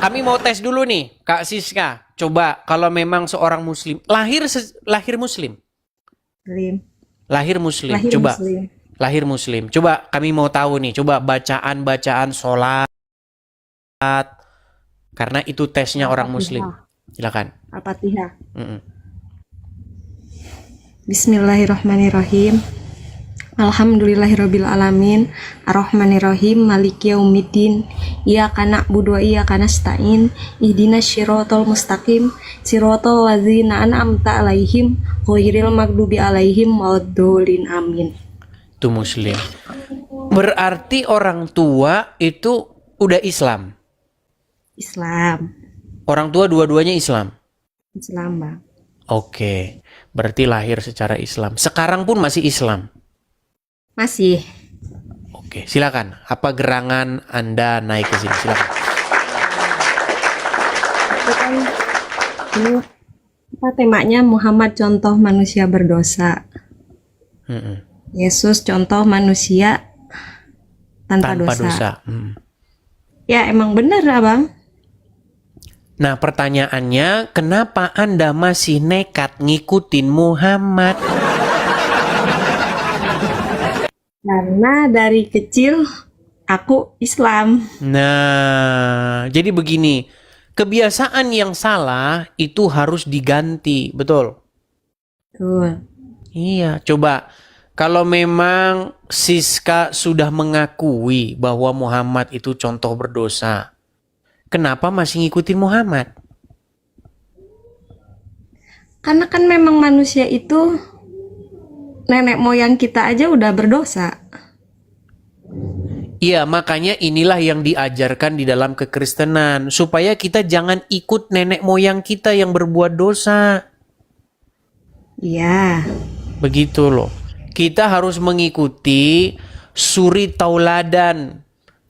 kami mau tes dulu nih, Kak Siska. Coba kalau memang seorang muslim, lahir muslim. Muslim. Lahir muslim. Lahir Coba. Muslim. Lahir muslim. Coba kami mau tahu nih, coba bacaan-bacaan sholat. Karena itu tesnya orang muslim. Silakan. Al-Fatihah. Mm-mm. Bismillahirrahmanirrahim. Alhamdulillahirabbil alamin. Arrahmanirrahim. Maliki yaumiddin. Iyyaka na'budu wa iyyaka nasta'in. Ihdinas shiratal mustaqim. Shiratal ladzina an'amta 'alaihim ghairil maghdubi 'alaihim waladdallin. Amin. Itu muslim. Berarti orang tua itu udah Islam. Islam. Orang tua dua-duanya Islam. Islam, Bang. Oke. Berarti lahir secara Islam. Sekarang pun masih Islam. Masih. Oke, silakan. Apa gerangan Anda naik ke sini? Silakan. Itu kan ini apa temanya Muhammad contoh manusia berdosa. Mm-mm. Yesus contoh manusia tanpa dosa. Ya emang bener Abang. Nah pertanyaannya, kenapa Anda masih nekat ngikutin Muhammad? Karena dari kecil aku Islam. Nah, jadi begini, kebiasaan yang salah itu harus diganti, betul? Betul. Iya, coba kalau memang Siska sudah mengakui bahwa Muhammad itu contoh berdosa, kenapa masih ngikutin Muhammad? Karena kan memang manusia itu nenek moyang kita aja udah berdosa. Iya, makanya inilah yang diajarkan di dalam kekristenan, supaya kita jangan ikut nenek moyang kita yang berbuat dosa. Iya. Begitu loh. Kita harus mengikuti suri tauladan,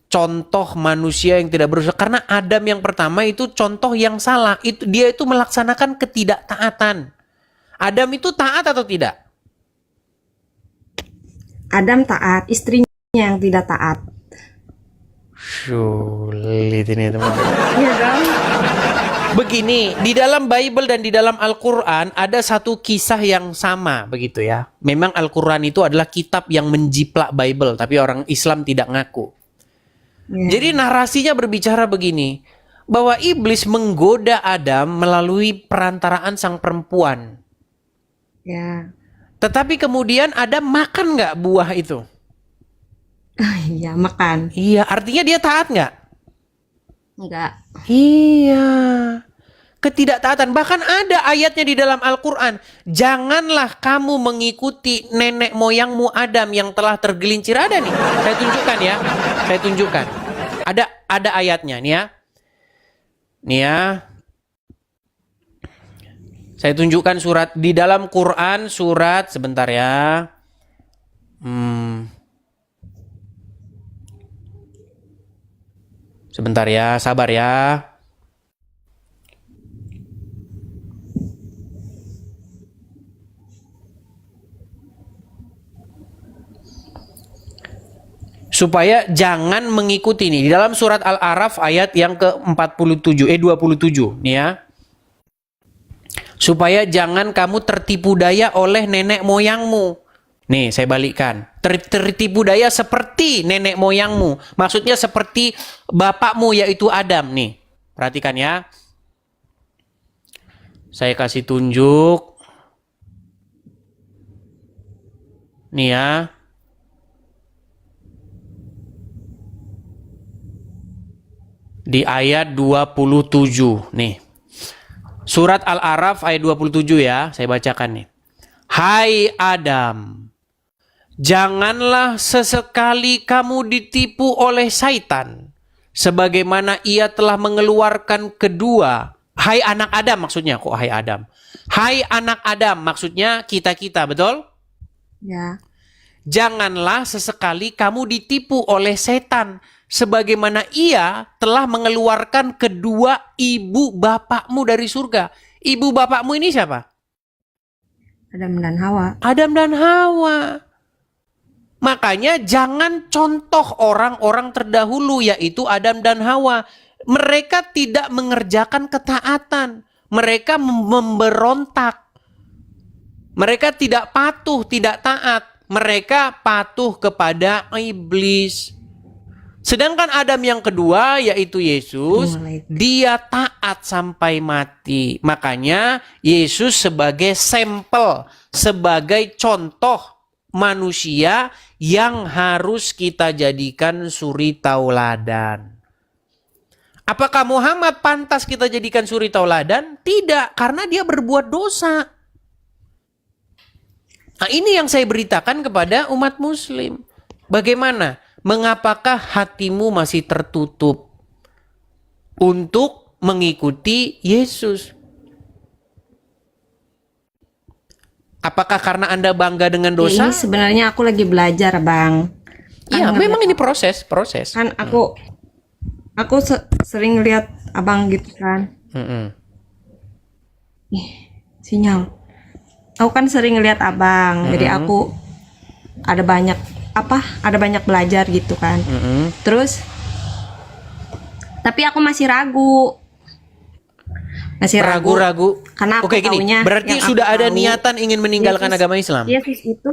contoh manusia yang tidak berdosa. Karena Adam yang pertama itu contoh yang salah. Dia itu melaksanakan ketidaktaatan. Adam itu taat atau tidak? Adam taat, istrinya yang tidak taat. Sulit ini teman-teman. Iya dong. Begini, di dalam Bible dan di dalam Al-Quran ada satu kisah yang sama begitu ya. Memang Al-Quran itu adalah kitab yang menjiplak Bible, tapi orang Islam tidak ngaku. Ya. Jadi narasinya berbicara begini, bahwa iblis menggoda Adam melalui perantaraan sang perempuan. Ya. Tetapi kemudian Adam makan nggak buah itu? Iya, makan. Iya, artinya dia taat nggak? Enggak. Iya. Ketidaktaatan. Bahkan ada ayatnya di dalam Al-Quran. Janganlah kamu mengikuti nenek moyangmu Adam yang telah tergelincir. Ada nih. Saya tunjukkan ya. Saya tunjukkan. Ada ayatnya nih ya. Nih ya. Saya tunjukkan surat di dalam Quran, surat sebentar ya. Sebentar ya, sabar ya. Supaya jangan mengikuti nih. Di dalam surat Al-A'raf ayat yang ke-27, 27 nih ya. Supaya jangan kamu tertipu daya oleh nenek moyangmu. Nih, saya balikkan. Tertipu daya seperti nenek moyangmu. Maksudnya seperti bapakmu yaitu Adam nih. Perhatikan ya. Saya kasih tunjuk. Nih ya. Di ayat 27 nih. Surat Al-A'raf ayat 27 ya, saya bacakan nih. Hai Adam, janganlah sesekali kamu ditipu oleh syaitan, sebagaimana ia telah mengeluarkan kedua. Hai anak Adam maksudnya, kok hai Adam? Hai anak Adam maksudnya kita-kita, betul? Ya. Janganlah sesekali kamu ditipu oleh setan, sebagaimana ia telah mengeluarkan kedua ibu bapakmu dari surga. Ibu bapakmu ini siapa? Adam dan Hawa. Adam dan Hawa. Makanya jangan contoh orang-orang terdahulu yaitu Adam dan Hawa. mereka tidak mengerjakan ketaatan. Mereka memberontak. Mereka tidak patuh, tidak taat. Mereka patuh kepada iblis. Sedangkan Adam yang kedua, yaitu Yesus, dia taat sampai mati. Makanya Yesus sebagai sampel, sebagai contoh manusia yang harus kita jadikan suri tauladan. Apakah Muhammad pantas kita jadikan suri tauladan? Tidak, karena dia berbuat dosa. Nah, ini yang saya beritakan kepada umat muslim. Bagaimana? Mengapakah hatimu masih tertutup untuk mengikuti Yesus? Apakah karena Anda bangga dengan dosa? Ini sebenarnya aku lagi belajar, Bang. Iya, memang ini proses. Kan aku sering lihat abang gitu kan. Sinyal. Aku kan sering lihat abang, jadi aku ada banyak belajar gitu kan. Terus tapi aku masih ragu. Ragu-ragu. Karena aku Oke, gini. taunya Berarti yang sudah aku ada tahu, niatan ingin meninggalkan agama Islam? Yesus itu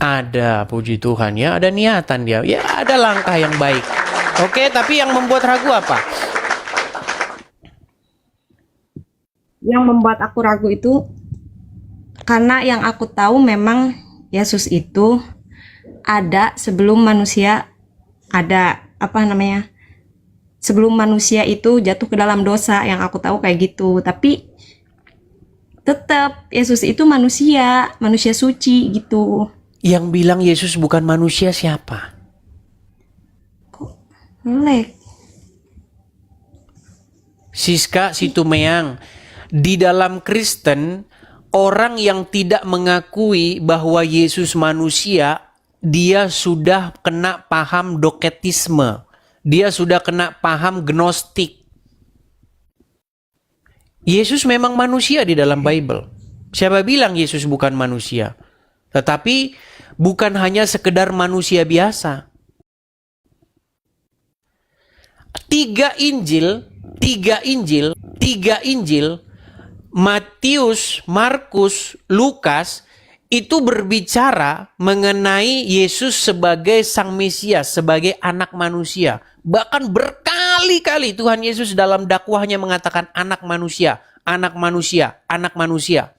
Ada, puji Tuhan ya, ada niatan dia. Ya, ada langkah yang baik. Oke, tapi yang membuat ragu apa? Yang membuat aku ragu itu karena yang aku tahu memang Yesus itu ada sebelum manusia sebelum manusia itu jatuh ke dalam dosa, yang aku tahu kayak gitu. Tapi tetap Yesus itu manusia suci gitu. Yang bilang Yesus bukan manusia siapa? Melek. Siska Situmeang. Di dalam Kristen, orang yang tidak mengakui bahwa Yesus manusia, dia sudah kena paham doketisme. Dia sudah kena paham gnostik. Yesus memang manusia di dalam Bible. Siapa bilang Yesus bukan manusia? Tetapi bukan hanya sekedar manusia biasa. Tiga Injil, Matius, Markus, Lukas, itu berbicara mengenai Yesus sebagai Sang Mesias, sebagai anak manusia. Bahkan berkali-kali Tuhan Yesus dalam dakwahnya mengatakan anak manusia, anak manusia, anak manusia.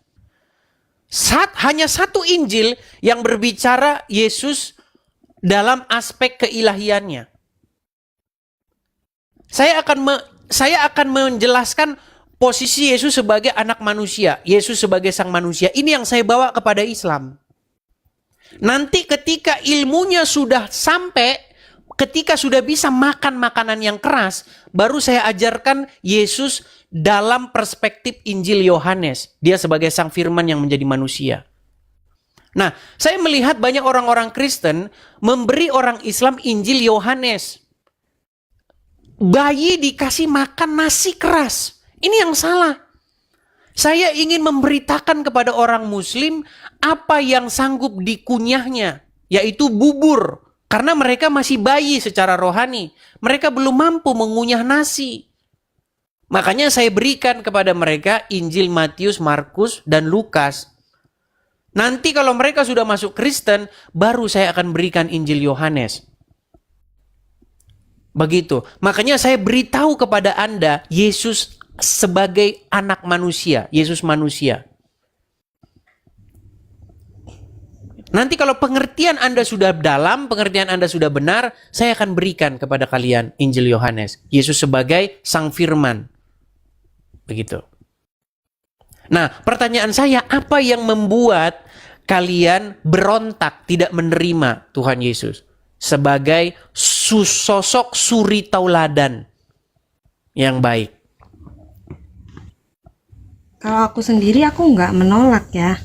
Hanya satu Injil yang berbicara Yesus dalam aspek keilahiannya. Saya akan menjelaskan posisi Yesus sebagai anak manusia, Yesus sebagai sang manusia. Ini yang saya bawa kepada Islam. Nanti ketika ilmunya sudah sampai, ketika sudah bisa makan makanan yang keras, baru saya ajarkan Yesus dalam perspektif Injil Yohanes. Dia sebagai sang firman yang menjadi manusia. Nah, saya melihat banyak orang-orang Kristen memberi orang Islam Injil Yohanes. Bayi dikasih makan nasi keras. Ini yang salah. Saya ingin memberitakan kepada orang Muslim apa yang sanggup dikunyahnya, yaitu bubur. Karena mereka masih bayi secara rohani. Mereka belum mampu mengunyah nasi. Makanya saya berikan kepada mereka Injil Matius, Markus, dan Lukas. Nanti kalau mereka sudah masuk Kristen, baru saya akan berikan Injil Yohanes. Begitu. Makanya saya beritahu kepada Anda, Yesus sebagai anak manusia, Yesus manusia. Nanti kalau pengertian Anda sudah dalam, pengertian Anda sudah benar, saya akan berikan kepada kalian Injil Yohanes. Yesus sebagai Sang Firman. Begitu. Nah, pertanyaan saya, apa yang membuat kalian berontak tidak menerima Tuhan Yesus sebagai sosok suri tauladan yang baik? Kalau aku sendiri, aku nggak menolak ya.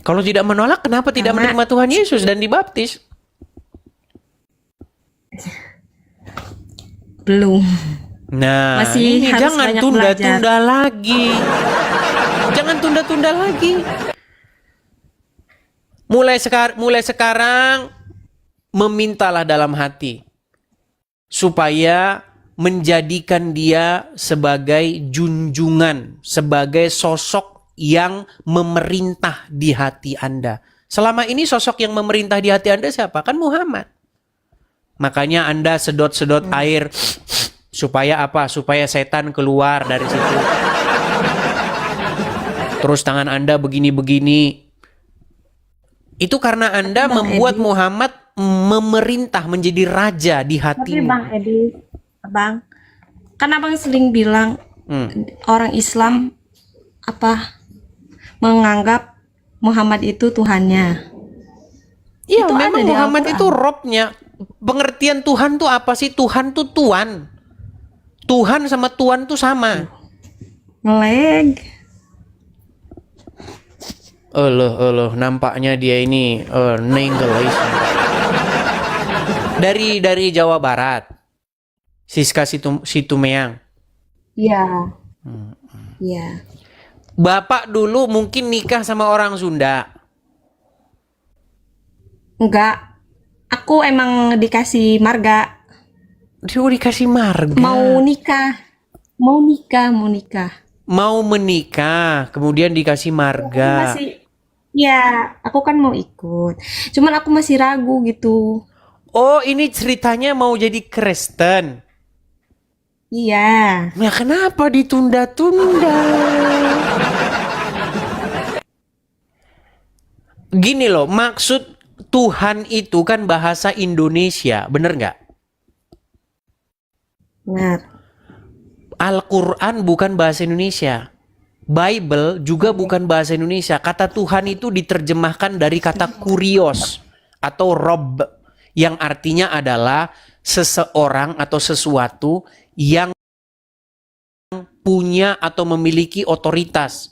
Kalau tidak menolak, kenapa tidak menerima Tuhan Yesus dan dibaptis? Belum. Nah, Masih ini harus jangan banyak tunda-tunda lagi. Jangan tunda-tunda lagi. Mulai sekarang memintalah dalam hati. supaya menjadikan dia sebagai junjungan, sebagai sosok yang memerintah di hati Anda. Selama ini sosok yang memerintah di hati Anda siapa? Kan Muhammad. Makanya Anda sedot-sedot air supaya apa? Supaya setan keluar dari situ. Terus tangan Anda begini-begini. Itu karena Anda membuat Muhammad memerintah, menjadi raja di Tapi hatimu. Bang Edi, Abang, kan Abang sering bilang orang Islam menganggap Muhammad itu Tuhannya. Iya, Itu ada memang di Muhammad Al-Quran. itu Robnya. Pengertian Tuhan tuh apa sih? Tuhan tuh Tuan. Tuhan sama Tuan tuh sama. Ngeleg. Nampaknya dia ini nenggelis. Dari Jawa Barat. Siska Situmeang. Iya. Iya. Bapak dulu mungkin nikah sama orang Sunda. Enggak. Aku emang dikasih marga. Dia dikasih marga. Mau nikah. Mau menikah, kemudian dikasih marga. Aku kan mau ikut. Cuman aku masih ragu gitu. Oh, ini ceritanya mau jadi Kristen. Iya. Ya kenapa ditunda-tunda? Gini loh, maksud Tuhan itu kan bahasa Indonesia, bener nggak? Benar. Al-Quran bukan bahasa Indonesia. Bible juga bukan bahasa Indonesia. Kata Tuhan itu diterjemahkan dari kata kurios atau rob, yang artinya adalah seseorang atau sesuatu yang punya atau memiliki otoritas.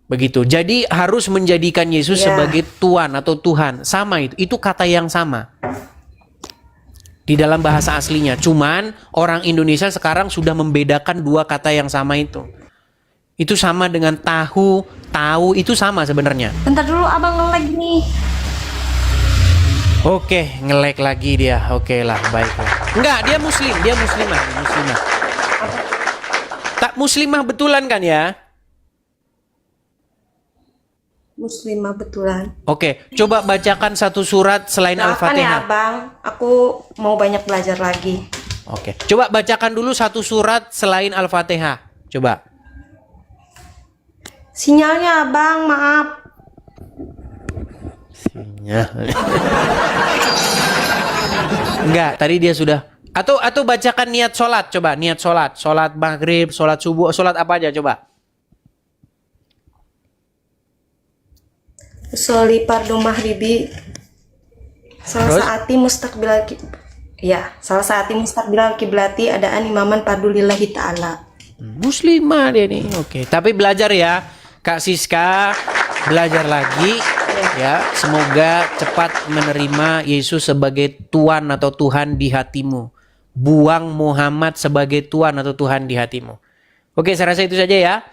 Begitu. Jadi harus menjadikan Yesus sebagai Tuan atau Tuhan. Sama itu. Itu kata yang sama. Di dalam bahasa aslinya. Cuman orang Indonesia sekarang sudah membedakan dua kata yang sama itu. Itu sama dengan tahu, itu sama sebenarnya. Bentar dulu Abang nge-lag nih. Oke, nge-lag lagi dia. Oke lah, baiklah. Enggak, dia muslimah. Tak muslimah betulan kan ya? Muslimah betulan. Oke, coba bacakan satu surat selain Maafkan ya Al-Fatihah. Abang, aku mau banyak belajar lagi. Oke, coba bacakan dulu satu surat selain Al-Fatihah. Coba. Sinyalnya Abang, maaf. Enggak, tadi dia sudah. Atau bacakan niat sholat. Coba niat sholat. Sholat maghrib, sholat subuh, sholat apa aja coba. Usolli fardu maghribi. Salah saati mustaqbilal kiblati adaan imaman fardu lillahi ta'ala. Muslimah dia nih. Oke, tapi belajar ya. Kak Siska, belajar lagi ya. Semoga cepat menerima Yesus sebagai Tuan atau Tuhan di hatimu. Buang Muhammad sebagai Tuan atau Tuhan di hatimu. Oke, saya rasa itu saja ya.